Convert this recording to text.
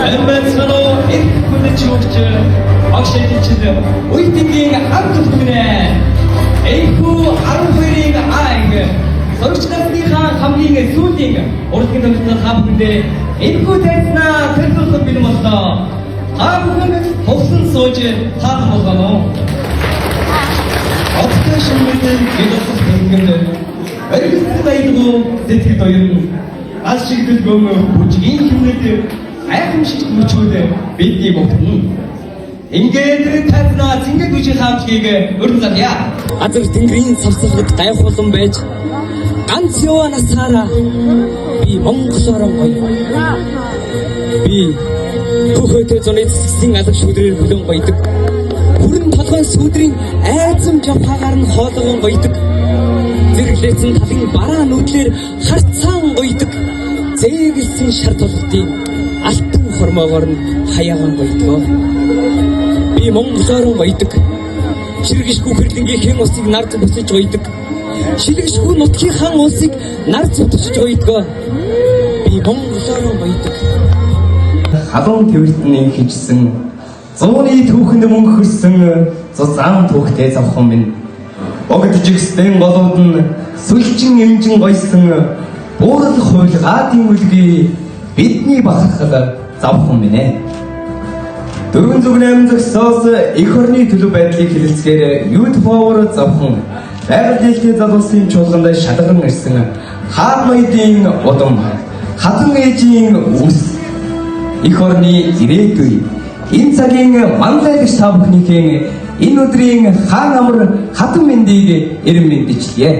Эмбэцмано их хүндэчүүгч огшидчил уйдгийн хамт түгнэ. Эйхүү 12-ийн айг сорчнасныхаа хамгийн сүүлийн урдгийн төвчнөр хаабгэндээ эйхүү тайзнаа төлөвлөх бэлэн боллоо. Хаабгэн хувсан сууж таах болгоно. Оцтой шингэсэн гидосс тэнгэн өргөсөн айдгуу сэтгэл доёрн ас шигдэл гомө бүжгийн хүмүүд айхамшиг мөчүүд бидний бүгдэн ингээд тазнаа зингэд үжих хаамтгийг өрн завья. Азар тэнгэрийн савсагт гайхуулан байж ганц яваа насаараа би Монголоор гоё. Би хөхөтэй зуны засгийн алга шүдрээр бүлэн баядаг. Хүрэн толгойн сүдрийн айзам жавхаагаар нь хоолгон баядаг. Зэрэглээсэн талын бараа нүдлэр харцаан гоёдаг. Зээгэлсэн шар толготын алтан хормоогоор нь хаягаан гоёдог. Би Монголоор баядаг. Ширгэшгүй хэрлэнгийн усыг нард босож гоёдаг. Шилгэшгүй нутгийнхаа усыг нард зутгаж гоёдог. Би Монголоор баядаг. Халуун твэртний хижсэн 100-ны түүхэнд мөнгө хөрсөн зузаан түүхтэй завхан минь. Богджигсдэн голууд нь сүлжин эмжин гойсон буурал хуйлгаадын үлгий бидний бахархал завхан минь. Дөрвөн зүгнэм зөксөөс эх орны төлөв байдлыг хэлэлцгээр Youth Power завхан байгаль дэлхийн залуусын чуулганд шалган ирсэн хаад ноёдын удам хатан ээжийн үс эх орны ирээдүй энэ цагийн манлайлагч та бүхнийхээ энэ өдрийн хаан амар хатан мэндийг эрен мэдчихлээ.